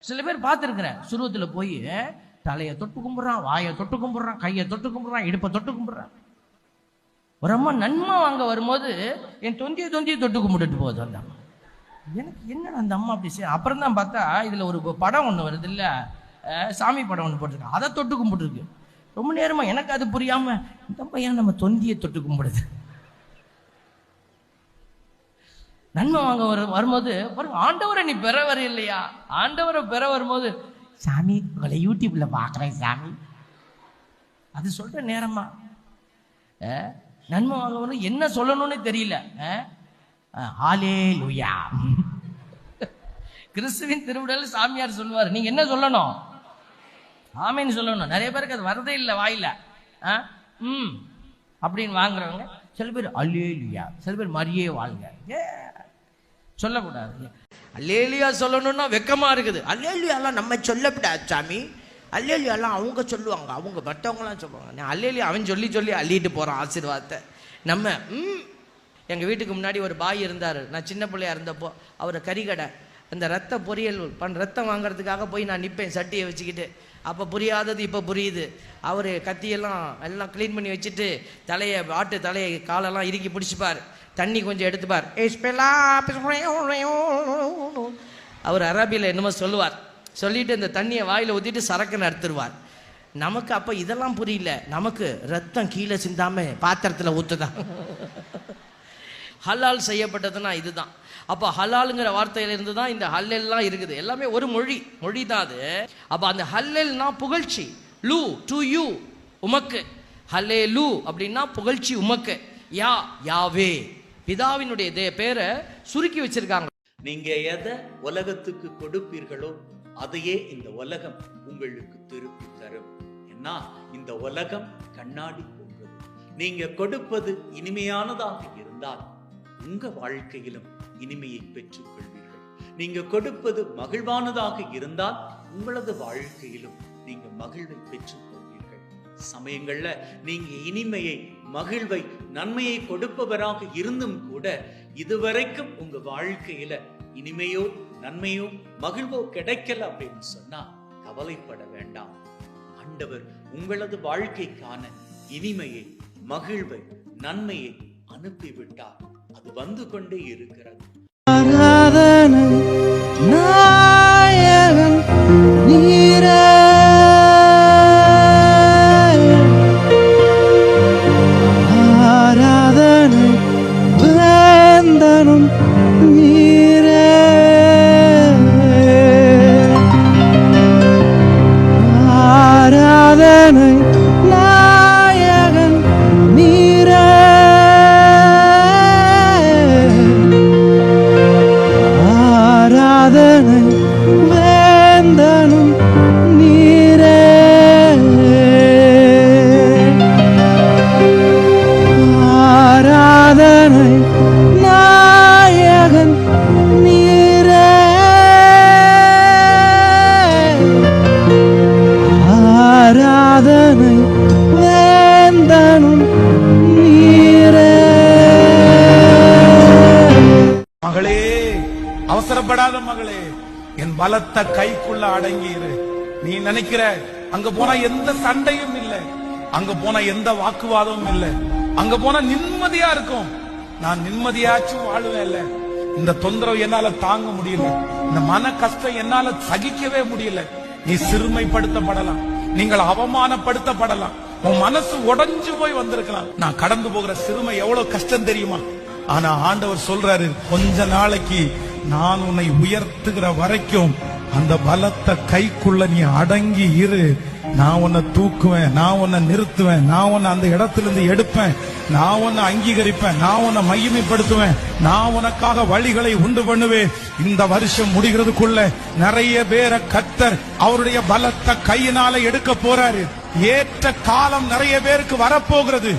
சில பேர் பார்த்துருக்கிறேன், சுருவத்துல போய் தலையை தொட்டு கும்பிடுறான், வாயை தொட்டு கும்பிடுறான், கையை தொட்டு கும்பிடுறான், இடுப்பை தொட்டு கும்பிடுறான். ஒரு அம்மா நன்மை வாங்க வரும்போது என் தொந்தியை தொட்டு கும்பிட்டுட்டு போகுது அந்த அம்மா. எனக்கு என்ன அந்த அம்மா அப்படி செய்ய. அப்புறம் தான் பார்த்தா இதுல ஒரு படம் ஒண்ணு வருது இல்ல, சாமி படம் ஒண்ணு போட்டிருக்கு, அதை தொட்டு கும்பிட்டுருக்கு. ரொம்ப நேரமா எனக்கு அது புரியாம இந்த பையன் நம்ம தொந்தியை தொட்டு கும்பிடுது. நன்மை வாங்க வரும்போது பாருங்க, ஆண்டவரை நீ பெற வர இல்லையா, ஆண்டவரை பெற வரும்போது சாமி உங்களை யூடியூப்ல பாக்குறேன் சாமி, அது சொல்ற நேரமா. நன்மை வாங்க வரும் என்ன சொல்லணும்னு தெரியல. ஹல்லேலூயா. கிறிஸ்துவின் திருவிழாவில் சாமியார் சொல்லுவார், நீங்க என்ன சொல்லணும்? ஆமேன்னு சொல்லணும். நிறைய பேருக்கு அது வரதே இல்லை வாயில. அப்படின்னு வாங்குறவங்க சில பேர் ஹல்லேலூயா, சில பேர் மரியே வாழ்க சொல்லக்கூடாது. அல்லேலூயா சொல்லணும்னா வெக்கமா இருக்குது. அல்லேலூயாலாம் நம்ம சொல்லக்கூடாது சாமி, அல்லேலூயாலாம் அவங்க சொல்லுவாங்க, அவங்க மற்றவங்களாம் சொல்லுவாங்க. அல்லேலூயா அவன் சொல்லி சொல்லி அள்ளிட்டு போறான் ஆசீர்வாதத்தை. நம்ம எங்கள் வீட்டுக்கு முன்னாடி ஒரு பாய் இருந்தார், நான் சின்ன பிள்ளையா இருந்தப்போ. அவர் கறிக்கடை, அந்த ரத்த பொரியல் ரத்தம் வாங்குறதுக்காக போய் நான் நிற்பேன் சட்டியை வச்சுக்கிட்டு. அப்போ புரியாதது இப்போ புரியுது. அவர் கத்தியெல்லாம் எல்லாம் க்ளீன் பண்ணி வச்சுட்டு தலையை ஆட்டு தலையை காலெல்லாம் இறுக்கி பிடிச்சிப்பார், தண்ணி கொஞ்சம் எடுத்துப்பார். அவர் அரபியில் என்னமோ சொல்லுவார், சொல்லிட்டு இந்த தண்ணியை வாயில் ஊற்றிட்டு சரக்குன்னு அறுத்துருவார். நமக்கு அப்போ இதெல்லாம் புரியல, நமக்கு ரத்தம் கீழே சிந்தாம பாத்திரத்தில் ஊற்றுதான். ஹலால் செய்யப்பட்டதுன்னா இதுதான். அப்போ ஹலாலுங்கிற வார்த்தையிலிருந்து தான் இந்த ஹல்லெல்லாம் இருக்குது. எல்லாமே ஒரு மொழி தான் அது. அப்போ அந்த ஹல்லெல்னா புகழ்ச்சி, லூ டு யூ உமக்கு, ஹல்லே லூ அப்படின்னா புகழ்ச்சி உமக்கு. யாவே பிதாவினுடைய பேரை சுருக்கி வச்சிருக்காங்க. நீங்க எதை உலகத்துக்கு கொடுப்பீர்களோ அதையே இந்த உலகம் உங்களுக்கு திருப்பி தரும். ஏன்னா இந்த உலகம் கண்ணாடி போன்றது. நீங்க கொடுப்பது இனிமையானதாக இருந்தால் உங்க வாழ்க்கையிலும் இனிமையை பெற்றுக் கொள்வீர்கள். நீங்க கொடுப்பது மகிழ்வானதாக இருந்தால் உங்களது வாழ்க்கையிலும் நீங்க மகிழ்வை பெற்றுக் கொள்வீர்கள். சமயங்கள்ல நீங்க இனிமையை, மகிழ்வை, நன்மையை கொடுப்பவராக இருந்தும் கூட இதுவரைக்கும் உங்க வாழ்க்கையில இனிமையோ, நன்மையோ, மகிழ்வோ கிடைக்கல அப்படின்னு சொன்னா கவலைப்பட வேண்டாம். ஆண்டவர் உங்களது வாழ்க்கைக்கான இனிமையை, மகிழ்வை, நன்மையை அனுப்பிவிட்டார். அது வந்து கொண்டே இருக்கிறது. ஆராதனை நாயகன் நீரே, ஆராதனை வேந்தனும் நீரே, ஆராதனை நாயகன் நீரே, ஆராதனை வேந்தனும் நீரே, ஆராதனை நாயகன் நீரே, ஆராதனை வேந்தனும் நீரே. மகளே, அவசரப்படாத மகளே, என் பலத்த கைக்குள்ள அடங்கியிரு. நீ நினைக்கிற அங்க போனா எந்த சண்டையும் இல்லை, அங்க போனா எந்த வாக்குவாதமும் இல்லை, அங்க போனா நிம்மதியா இருக்கும். நான் நிம்மதியாச்சும் வாழுவேன் இல்ல, இந்த தொந்தரவு என்னால தாங்க முடியல, இந்த மன கஷ்டம் என்னால சகிக்கவே முடியல. நீ சிறுமைப்படுத்தப்படலாம், நீங்கள் அவமானப்படுத்தப்படலாம், உன் மனசு உடைஞ்சு போய் வந்திருக்கலாம். நான் கடந்து போகிற சிறுமை எவ்வளவு கஷ்டம் தெரியுமா? ஆனா ஆண்டவர் சொல்றாரு, கொஞ்ச நாளைக்கு நான் உன்னை உயர்த்துகிற வரைக்கும் அந்த பலத்த கைக்குள்ள நீ அடங்கி இரு. நான் உன்னை தூக்குவேன், நான் உன்னை நிறுத்துவேன், நான் உன்னை அந்த இடத்திலிருந்து எடுப்பேன், நான் உன்னை அங்கீகரிப்பேன், நான் உன்னை மகிமைப்படுத்துவேன், நான் உனக்காக வழிகளை உண்டு பண்ணுவேன். இந்த வருஷம் முடிகிறதுக்குள்ள நிறைய பேரை கர்த்தர் அவருடைய பலத்த கையினால எடுக்க போறாரு. ஏற்ற காலம் நிறைய பேருக்கு வரப்போகிறது.